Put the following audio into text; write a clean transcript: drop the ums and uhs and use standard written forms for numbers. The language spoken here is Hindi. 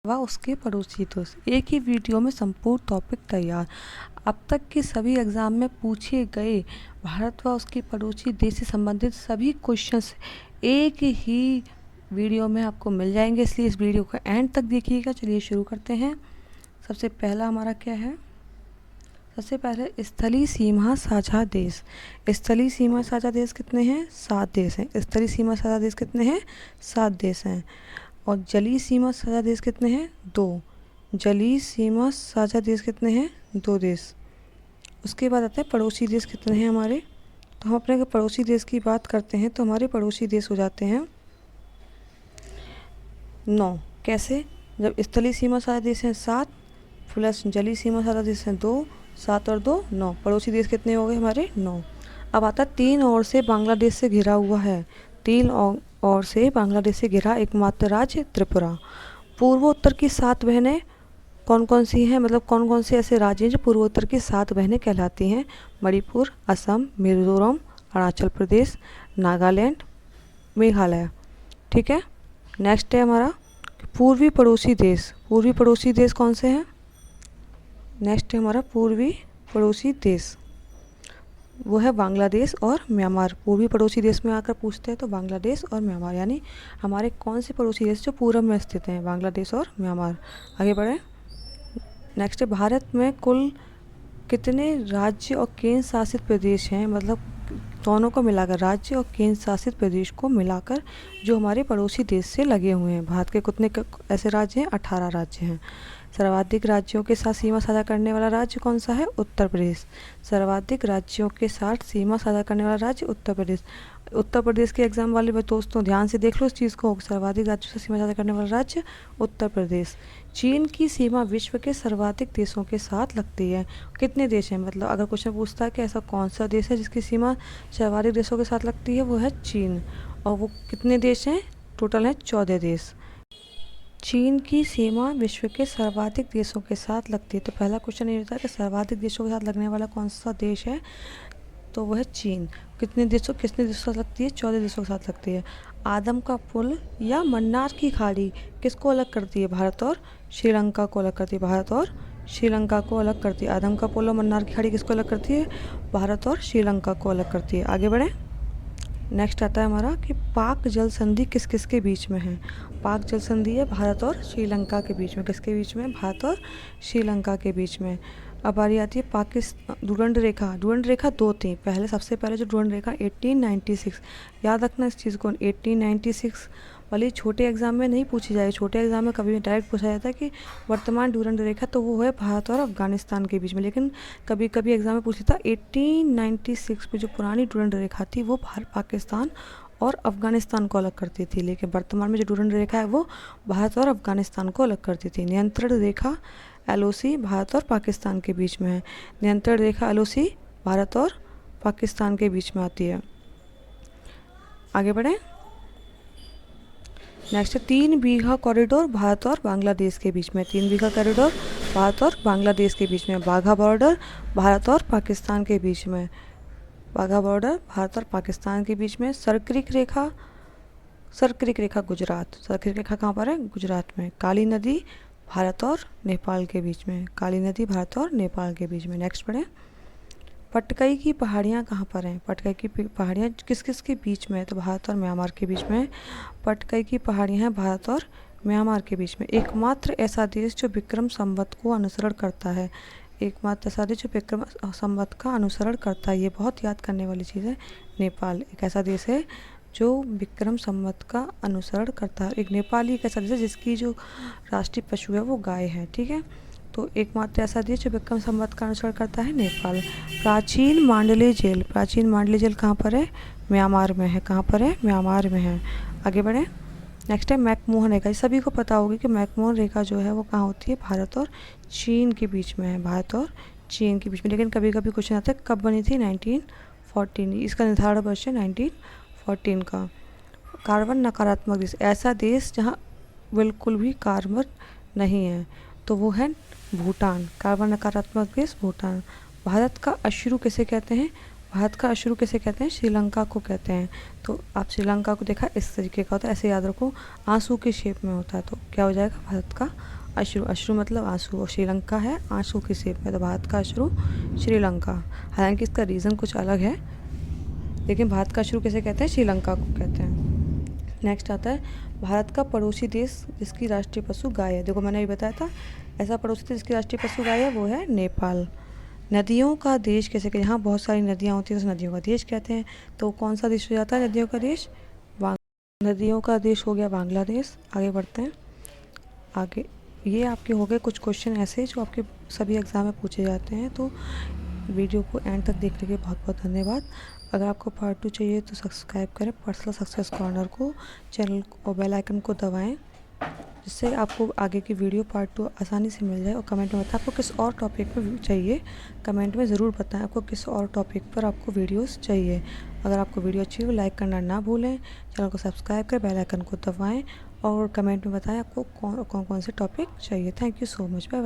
व उसके पड़ोसी दोस्त। एक ही वीडियो में संपूर्ण टॉपिक तैयार। अब तक के सभी एग्जाम में पूछे गए भारत व उसके पड़ोसी देश से संबंधित सभी क्वेश्चंस एक ही वीडियो में आपको मिल जाएंगे, इसलिए इस वीडियो को एंड तक देखिएगा। चलिए शुरू करते हैं। सबसे पहला हमारा क्या है? सबसे पहले स्थलीय सीमा साझा देश। स्थलीय सीमा साझा देश कितने हैं? 7 देश हैं। स्थलीय सीमा साझा देश कितने हैं? 7 देश हैं। और जलीय सीमा साझा देश कितने हैं? 2। जलीय सीमा साझा देश कितने हैं? 2 देश। उसके बाद आते हैं पड़ोसी देश कितने हैं हमारे। तो हम अपने पड़ोसी देश की बात करते हैं तो हमारे पड़ोसी देश हो जाते हैं 9। कैसे? जब स्थलीय सीमा साझा देश हैं 7 प्लस जलीय सीमा साझा देश हैं 2, 7 और 2 9। पड़ोसी देश कितने हो गए हमारे? 9। अब आता है 3 ओर से बांग्लादेश से घिरा हुआ है। 3 ओर से बांग्लादेश से घिरा एकमात्र राज्य त्रिपुरा। पूर्वोत्तर की 7 बहनें कौन कौन सी हैं, मतलब कौन कौन से ऐसे राज्य हैं जो पूर्वोत्तर की 7 बहनें कहलाती हैं? मणिपुर, असम, मिजोरम, अरुणाचल प्रदेश, नागालैंड, मेघालय। ठीक है। नेक्स्ट है हमारा पूर्वी पड़ोसी देश। पूर्वी पड़ोसी देश कौन से हैं? नेक्स्ट है हमारा पूर्वी पड़ोसी देश, वो है बांग्लादेश और म्यांमार। पूर्वी पड़ोसी देश में आकर पूछते हैं तो बांग्लादेश और म्यांमार, यानी हमारे कौन से पड़ोसी देश जो पूर्व में स्थित हैं? बांग्लादेश और म्यांमार। आगे बढ़ें। नेक्स्ट है भारत में कुल कितने राज्य और केंद्र शासित प्रदेश हैं, मतलब दोनों को मिलाकर, राज्य और केंद्र शासित प्रदेश को मिलाकर जो हमारे पड़ोसी देश से लगे हुए हैं। भारत के कितने ऐसे राज्य हैं? 18 राज्य हैं। सर्वाधिक राज्यों के साथ सीमा साझा करने वाला राज्य कौन सा है? उत्तर प्रदेश। सर्वाधिक राज्यों के साथ सीमा साझा करने वाला राज्य उत्तर प्रदेश। उत्तर प्रदेश के एग्जाम वाले दोस्तों ध्यान से देख लो इस चीज़ को। सर्वाधिक राज्यों से सीमा साझा करने वाला राज्य उत्तर प्रदेश। चीन की सीमा विश्व के सर्वाधिक देशों के साथ लगती है। कितने देश हैं? मतलब अगर क्वेश्चन पूछता है कि ऐसा कौन सा देश है जिसकी सीमा सर्वाधिक देशों के साथ लगती है, वो है चीन। और वो कितने देश हैं? टोटल हैं 14 देश। चीन की सीमा विश्व के सर्वाधिक देशों के साथ लगती है। तो पहला क्वेश्चन ये होता है कि सर्वाधिक देशों के साथ लगने वाला कौन सा देश है? तो वह है चीन। कितने देशों के साथ लगती है? 14 देशों के साथ लगती है। आदम का पुल या मन्नार की खाड़ी किसको अलग करती है? भारत और श्रीलंका को अलग करती है। भारत और श्रीलंका को अलग करती है। आदम का पुल और मन्नार की खाड़ी किसको अलग करती है? भारत और श्रीलंका को अलग करती है। आगे बढ़ें। नेक्स्ट आता है हमारा कि पाक जल संधि किस किस के बीच में है? पाक जल संधि है भारत और श्रीलंका के बीच में। किसके बीच में? भारत और श्रीलंका के बीच में। अब बारी आती है पाकिस्तान डुरंड रेखा। डुरंड रेखा 2 थी पहले। सबसे पहले जो डुरंड रेखा 1896, याद रखना इस चीज़ को, 1896 वाली छोटे एग्जाम में नहीं पूछी जाए। छोटे एग्जाम में कभी डायरेक्ट पूछा जाता है कि वर्तमान डुरंड रेखा, तो वो है भारत और अफगानिस्तान के बीच में। लेकिन कभी कभी एग्जाम में पूछा था 1896 में जो पुरानी डुरंड रेखा थी वो भारत, पाकिस्तान और अफगानिस्तान को अलग करती थी। लेकिन वर्तमान में जो डुरंड रेखा है वो भारत और अफगानिस्तान को अलग करती थी। नियंत्रण रेखा LOC भारत और पाकिस्तान के बीच में है। नियंत्रण रेखा LOC भारत और पाकिस्तान के बीच में आती है। आगे बढ़ें। नेक्स्ट है 3 बीघा कॉरिडोर भारत और बांग्लादेश के बीच में। 3 बीघा कॉरिडोर भारत और बांग्लादेश के बीच में। बाघा बॉर्डर भारत और पाकिस्तान के बीच में। बाघा बॉर्डर भारत और पाकिस्तान के बीच में। सर्करिक रेखा, सर्करिक रेखा गुजरात। सर्करिक रेखा कहाँ पर है? गुजरात में। काली नदी भारत और नेपाल के बीच में। काली नदी भारत और नेपाल के बीच में। नेक्स्ट पढ़ें। पटकई की पहाड़ियाँ कहाँ पर हैं? पटकई की पहाड़ियाँ किस किस के बीच में है? तो भारत और म्यांमार के बीच में। पटकई की पहाड़ियाँ हैं भारत और म्यांमार के बीच में। एकमात्र ऐसा देश जो विक्रम संवत को अनुसरण करता है। एकमात्र ऐसा देश जो विक्रम संवत का अनुसरण करता है, ये बहुत याद करने वाली चीज़ है। नेपाल एक ऐसा देश है जो विक्रम संवत का अनुसरण करता है। एक नेपाली एक ऐसा देश है जिसकी जो राष्ट्रीय पशु है वो गाय है। ठीक है। तो एकमात्र ऐसा देश जो विक्रम संवत का अनुसरण करता है, नेपाल। प्राचीन मांडले जेल। प्राचीन मांडले जेल कहाँ पर है? म्यांमार में है। कहाँ पर है? म्यांमार में है। आगे बढ़ें। नेक्स्ट है मैकमोहन रेखा। सभी को पता होगी कि मैकमोहन रेखा जो है वो कहाँ होती है? भारत और चीन के बीच में है। भारत और चीन के बीच में। लेकिन कभी कभी क्वेश्चन आता है कब बनी थी? 1914। इसका निर्धारण वर्ष है 1914 का। कार्बन नकारात्मक देश। ऐसा देश जहाँ बिल्कुल भी कार्बन नहीं है, तो वो है भूटान। कार्बन नकारात्मक देश भूटान। भारत का अश्रु किसे कहते हैं? भारत का अश्रु किसे कहते हैं? श्रीलंका को कहते हैं। तो आप श्रीलंका को देखा इस तरीके का होता है, ऐसे याद रखो, आंसू के शेप में होता है। तो क्या हो जाएगा? भारत का अश्रु। अश्रु मतलब आंसू, और श्रीलंका है आंसू के शेप में, तो भारत का अश्रु श्रीलंका। हालांकि इसका रीज़न कुछ अलग है, लेकिन भारत का अश्रु किसे कहते हैं? श्रीलंका को कहते हैं। नेक्स्ट आता है भारत का पड़ोसी देश जिसकी राष्ट्रीय पशु गाय है। देखो मैंने अभी बताया था, ऐसा पड़ोसी देश जिसकी राष्ट्रीय पशु गाय है, वो है नेपाल। नदियों का देश कैसे कहते हैं? यहाँ बहुत सारी नदियाँ होती हैं, तो नदियों का देश कहते हैं। तो कौन सा देश हो जाता है नदियों का देश? नदियों का देश हो गया बांग्लादेश। आगे बढ़ते हैं। आगे ये आपके हो गए कुछ क्वेश्चन ऐसे जो आपके सभी एग्ज़ाम में पूछे जाते हैं। तो वीडियो को एंड तक देखने के लिए बहुत बहुत धन्यवाद। अगर आपको पार्ट 2 चाहिए तो सब्सक्राइब करें पर्सनल सक्सेस कॉर्नर को, चैनल और बेल आइकन को दबाएं, जिससे आपको आगे की वीडियो पार्ट 2 आसानी से मिल जाए। और कमेंट में बताएं आपको किस और टॉपिक पर चाहिए, कमेंट में ज़रूर बताएं आपको किस और टॉपिक पर आपको वीडियोस चाहिए। अगर आपको वीडियो अच्छी हो लाइक करना ना भूलें, चैनल को सब्सक्राइब करें, बेल आइकन को दबाएं और कमेंट में बताएं आपको कौन कौन से टॉपिक चाहिए। Thank you so much. Bye bye.